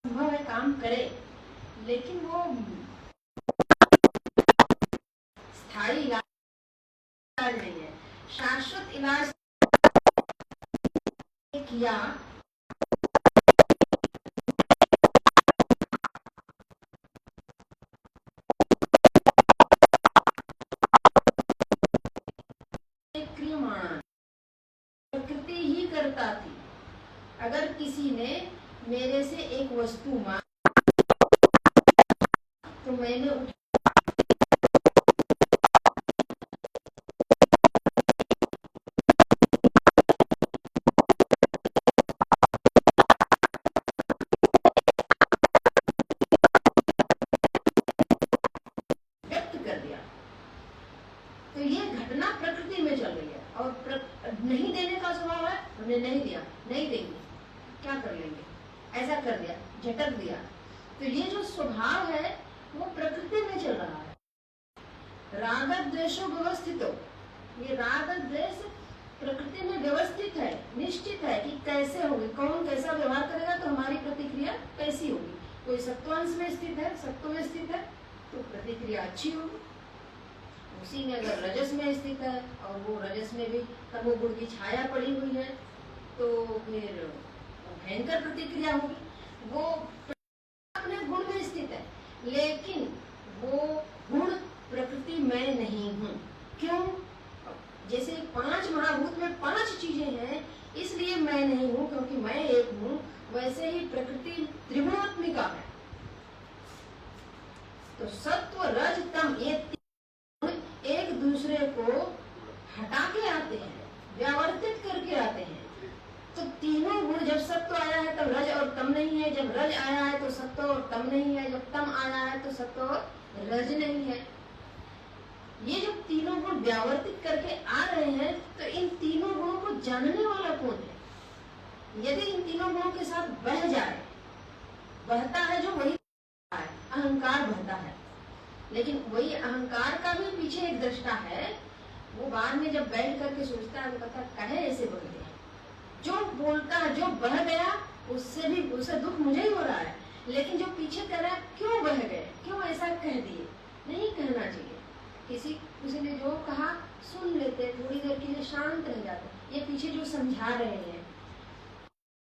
संभव है, काम काम करे, लेकिन वो स्थायी इलाज नहीं है, शाश्वत इलाज किया क्रियमाण प्रकृति ही करता थी। अगर किसी ने मेरे से एक वस्तु मांगी तो मैंने व्यक्त कर दिया। तो ये घटना प्रकृति में चल रही है और नहीं देने का स्वभाव है, हमने नहीं दिया, नहीं देंगे, क्या कर लेंगे, ऐसा कर दिया, झटक दिया। तो ये जो स्वभाव है वो प्रकृति में चल रहा है। राग द्वेषो व्यवस्थितो, ये राग द्वेष प्रकृति में व्यवस्थित है, निश्चित है कि कैसे होगी, कौन कैसा व्यवहार करेगा तो हमारी प्रतिक्रिया कैसी होगी। कोई सत्वांश में स्थित है, सत्व में स्थित है तो प्रतिक्रिया अच्छी होगी। उसी में अगर रजस में स्थित है और वो रजस में भी तमोगुण की छाया पड़ी हुई है तो फिर भयंकर प्रतिक्रिया होगी। वो अपने गुण में स्थित है, लेकिन वो गुण प्रकृति में नहीं हूँ। क्यों? जैसे 5 महाभूत में 5 चीजें हैं, इसलिए मैं नहीं हूँ क्योंकि मैं एक हूँ। वैसे ही प्रकृति त्रिगुणात्मिका है। तो सत्व रज तम ये एक दूसरे को हटा के आते हैं, व्यावर्तित करके आते हैं। तो तीनों गुण, जब सत्व आया है तब रज और तम नहीं है, जब रज आया है तो सत्व और तम नहीं है, जब तम आया है तो सत्व और रज नहीं है। ये जो तीनों गुण व्यावर्तित करके आ रहे हैं, तो इन तीनों गुणों को जानने वाला कौन है? यदि इन तीनों गुणों के साथ बह जाए, बहता है जो वही अहंकार बहता है। लेकिन वही अहंकार का भी पीछे एक दृष्टा है। वो बाद में जब बैठ करके सोचता है तो कहता है कहे ऐसे बह गया। जो बोलता है, जो बह गया, उससे दुख मुझे ही हो रहा है। लेकिन जो पीछे कह रहा है क्यों बह गए, क्यों ऐसा कह दिए, नहीं कहना चाहिए। किसी ने जो कहा सुन लेते, थोड़ी देर के लिए शांत रह जाते। ये पीछे जो समझा रहे हैं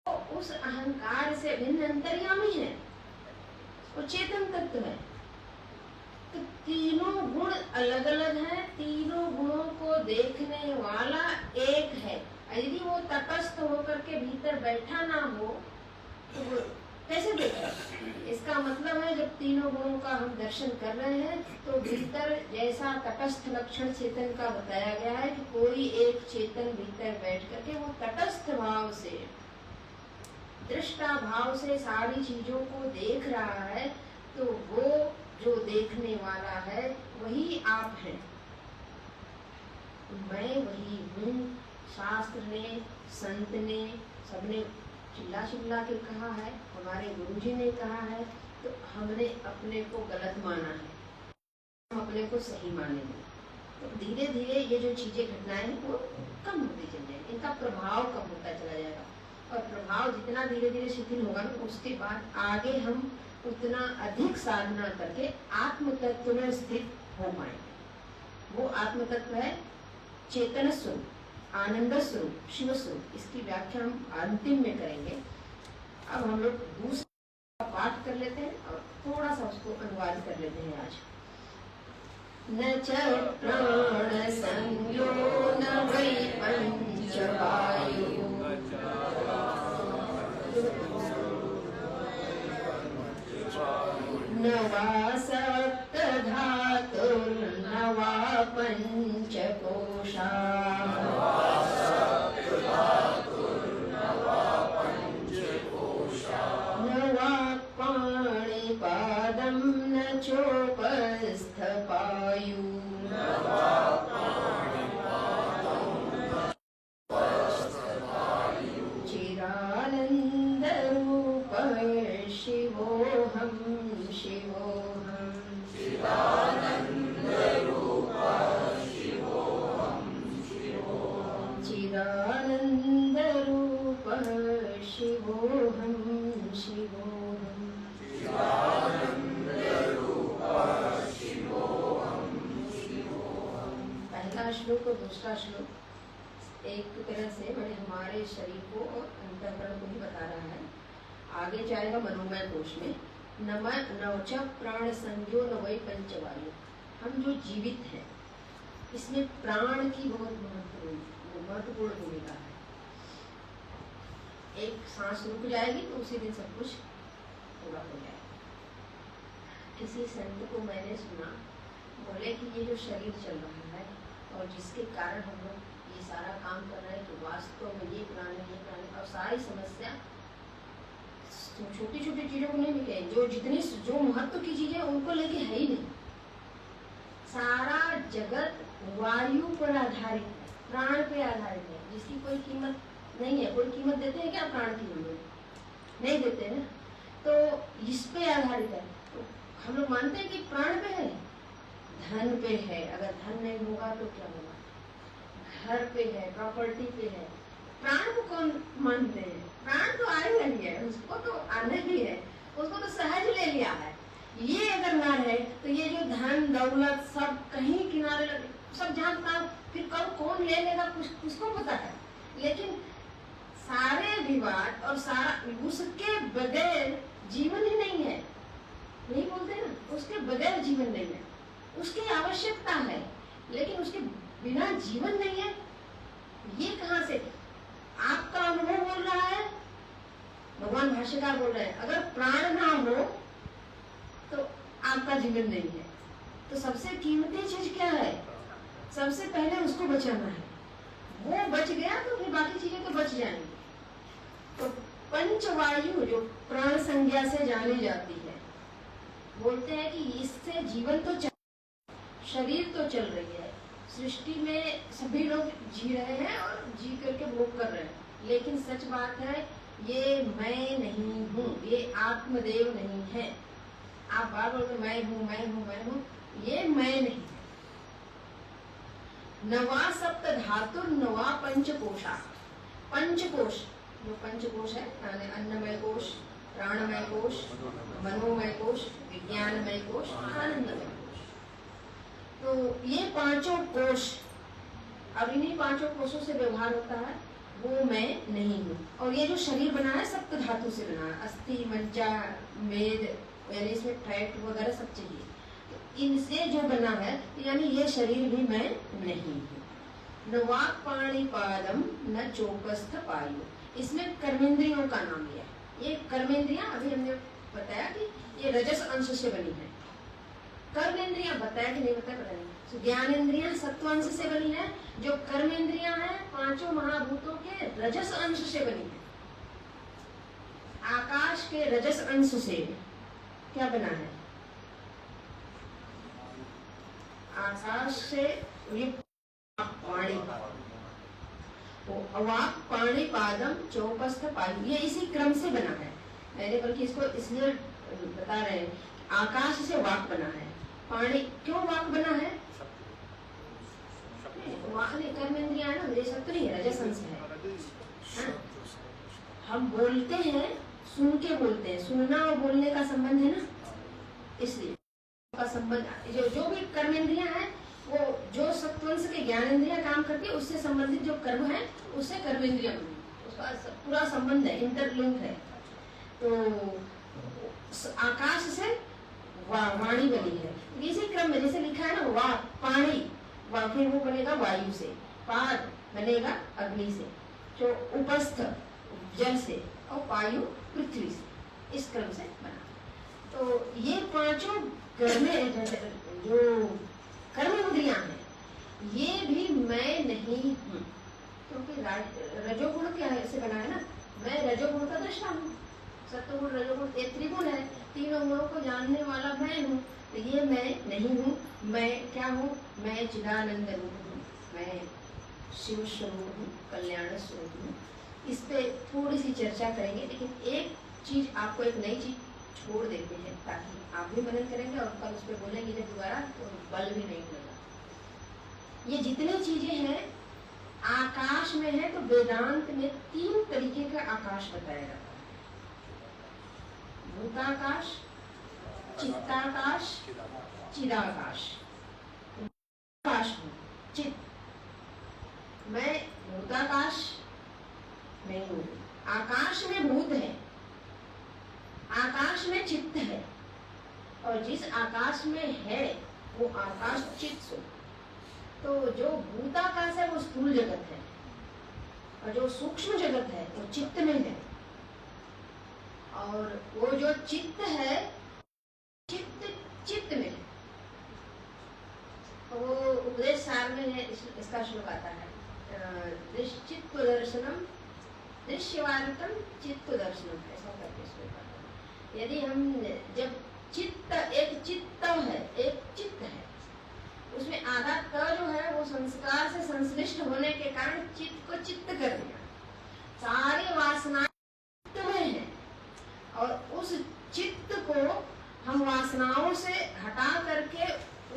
तो उस अहंकार से भिन्न अंतर्यामी है, वो चेतन तत्व है। तो तीनों गुण अलग अलग हैं, तीनों गुणों को देखने वाला एक है। यदि वो तटस्थ होकर के भीतर बैठा ना हो तो वो कैसे देखेगा? इसका मतलब है जब तीनों गुणों का हम दर्शन कर रहे हैं तो भीतर जैसा तटस्थ लक्षण चेतन का बताया गया है कि कोई एक चेतन भीतर बैठ करके वो तटस्थ भाव से, दृष्टा भाव से सारी चीजों को देख रहा है, तो वो जो देखने वाला है वही आप हैं। मैं वही हूँ। शास्त्र ने, संत ने, सबने चिल्ला चिल्ला के कहा है, हमारे गुरुजी ने कहा है, तो हमने अपने को गलत माना है, हम अपने को सही मानेंगे। तो धीरे धीरे ये जो चीजें, घटनाएं वो कम होती चल जाएंगी, इनका प्रभाव कम होता चला जाएगा। और प्रभाव जितना धीरे धीरे शिथिल होगा ना, उसके बाद आगे हम उतना अधिक साधना करके आत्म तत्व में स्थित हो पाएंगे। वो आत्म तत्व है चेतन स्वरूप, आनंद स्वरूप, शिव स्वरूप। इसकी व्याख्या हम अंतिम में करेंगे। अब हम लोग दूसरा पाठ कर लेते हैं और थोड़ा सा उसको अनुवाद कर लेते हैं आज। न च प्राण संयो न वै पंचवायु, न वा सप्त धातुर्न वा पंचकोशा, न वा पाणिपादं न चोपस्थ पायु, चिरानंद रूप शिवोऽहं शिवोऽहम्, चिदानंद रूप शिवोऽहं शिवोऽहम्। दूसरा श्लोक एक तरह से मैंने हमारे शरीर को और अंतःकरण को भी बता रहा है। आगे जाएगा मनोमय कोश में, नवच प्राण संज्ञो न वै पंचवायु। हम जो जीवित हैं इसमें प्राण की बहुत महत्वपूर्ण भूमिका है। एक सांस रुक जाएगी तो उसी दिन सब कुछ पूरा हो जाएगा। किसी संत को मैंने सुना, बोले कि ये जो शरीर चल रहा है और जिसके कारण हम लोग ये सारा काम कर रहे हैं कि वास्तव में ये प्राणी और सारी समस्या छोटी छोटी चीजों को नहीं लेके, जो महत्व की चीजें उनको लेके है ही नहीं। सारा जगत वायु पर आधारित है, प्राण पे आधारित है, जिसकी कोई कीमत नहीं है। कोई कीमत देते हैं क्या प्राण की? हम लोग नहीं देते ना। तो इस पे आधारित है। तो हम लोग मानते हैं कि प्राण पे है, धन पे है। अगर धन नहीं होगा तो क्या होगा? घर पे है, प्रॉपर्टी पे है। प्राण को कौन मानते हैं? प्राण तो आएगा ही है, उसको तो आना ही है, उसको तो सहज ले लिया है। ये अगर ना रहे तो ये जो धन दौलत सब कहीं किनारे लगे, सब जानता, फिर कब कौन ले लेगा किसको पता है। लेकिन सारे विवाद और सारा उसके बगैर जीवन ही नहीं है, नहीं बोलते ना, उसके बगैर जीवन नहीं है। उसकी आवश्यकता है लेकिन उसके बिना जीवन नहीं है। ये कहां से? आपका अनुभव बोल रहा है, भगवान भाष्यकार बोल रहे हैं, अगर प्राण ना हो तो आपका जीवन नहीं है। तो सबसे कीमती चीज क्या है? सबसे पहले उसको बचाना है। वो बच गया तो फिर बाकी चीजें तो बच जाएंगी। तो पंचवायु जो प्राण संज्ञा से जानी जाती है, बोलते हैं कि इससे जीवन तो शरीर तो चल रही है, सृष्टि में सभी लोग जी रहे हैं और जी करके भोग कर रहे हैं। लेकिन सच बात है, ये मैं नहीं हूँ, ये आत्मदेव नहीं है। आप बार बार मैं हूँ मैं हूँ मैं हूँ, ये मैं नहीं। नवा सप्त धातु नवा पंचकोशा। पंचकोश, जो पंचकोश है, अन्नमय कोश, प्राणमय कोश, मनोमय कोश, विज्ञानमय कोश, आनंदमय कोश। तो ये पांचों कोश, अब इन्हीं पांचों कोशों से व्यवहार होता है, वो मैं नहीं हूँ। और ये जो शरीर बना है सप्त धातु से बना है, अस्थि मज्जा मेद, यानी इसमें फैट वगैरह सब चाहिए। तो इनसे जो बना है यानी ये शरीर भी मैं नहीं हूँ। न वाक् पाणि पादम न चोपस्थ पायु। इसमें कर्मेंद्रियों का नाम लिया। ये कर्मेंद्रियां अभी हमने बताया कि ये रजस अंश से बनी है। कर्मेंद्रियां बताया कि नहीं बताया, पता नहीं। तो ज्ञानेंद्रियां सत्व अंश से बनी है। जो कर्मेंद्रियां हैं पांचों महाभूतों के रजस अंश से बनी है। आकाश के रजस अंश से क्या बना है? आकाश से ये पाणी, वाक् पाणी पादम चौपस्थ पायु, ये इसी क्रम से बना है। मैंने बल्कि इसको इसलिए बता रहे हैं, आकाश से वाक् बना है। पाणी क्यों वाक् बना है? वाक् नहीं, कर्मेंद्रिया है ना, ये सब तो नहीं है, रजस अंश है। हम बोलते हैं, सुन के बोलते हैं, सुनना और बोलने का संबंध है ना, इसलिए का संबंध जो भी कर्मेंद्रियां हैं, वो जो सत्वंश के ज्ञानेंद्रियां काम करती है उससे संबंधित जो कर्म है उससे कर्मेंद्रियां बनी, उसका पूरा संबंध है, इंटरलिंक है। तो आकाश से वाणी बनी है, इसी क्रम में जैसे लिखा है ना, वाक् पाणी, फिर वो बनेगा वायु से, पाद बनेगा अग्नि से, जो उपस्थ जल से, और पायु पृथ्वी से, इस क्रम से बना। तो ये पांचों जो कर्मेंद्रियां हैं, ये भी मैं नहीं हूँ, क्योंकि रजोगुण क्या से बना है ना, मैं रजोगुण का दृष्टा हूँ। सत्वगुण रजोगुण ये त्रिगुण है, तीनों गुणों को जानने वाला मैं हूँ। तो ये मैं नहीं हूँ। मैं क्या हूँ? मैं चिदानंद रूप हूँ, मैं शिव स्वरूप हूँ, कल्याण स्वरूप हूँ। इस पे थोड़ी सी चर्चा करेंगे, लेकिन एक चीज आपको, एक नई चीज छोड़ देते हैं ताकि आप भी मनन करेंगे और कल उस पर बोलेंगे जब दोबारा, तो बल भी नहीं मिलेगा। ये जितनी चीजें हैं आकाश में है, तो वेदांत में 3 तरीके का आकाश बताया जाता है। भूताकाश, चित्ताकाश, चिदाकाश। आकाश चित्त, मैं भूताकाश नहीं हूँ। आकाश में भूत है, आकाश में चित्त है, और जिस आकाश में है वो आकाश चित्त सो। तो जो भूताकाश है वो स्थूल जगत है, और जो सूक्ष्म जगत है वो चित्त में है। और वो जो चित्त है, चित्त में है। तो वो उपदेश सार में है, इसका श्लोक आता है, चित्त दर्शनम दृश्यवानतम चित्त दर्शनम, ऐसा करके श्लोक आता है। यदि हम जब चित्त एक चित्त है, उसमें आधा क जो है वो संस्कार से संश्लिष्ट होने के कारण चित्त को चित्त कर दिया। सारी वासनाएं चित्त में है, और उस चित्त को हम वासनाओं से हटा करके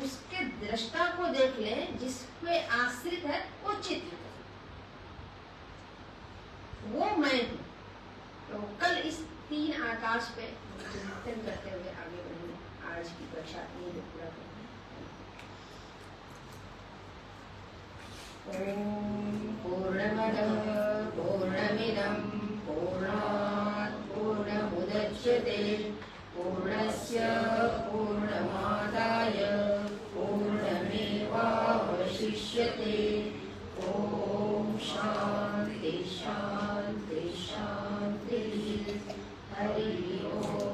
उसके दृष्टा को देख लें, जिस पे आश्रित है वो चित्त है, वो मैं हूँ। तो कल इस 3 आकाश पे चिंतन करते हुए आगे बढ़ेंगे। आज की कक्षा यही पूरा करते हैं। ओम पूर्णमदः पूर्णमिदं पूर्णात् पूर्णमुदच्यते पूर्णस्य पूर्णमादाय पूर्णमेवावशिष्यते। ओम शांति शांति शांति। हरि ओम।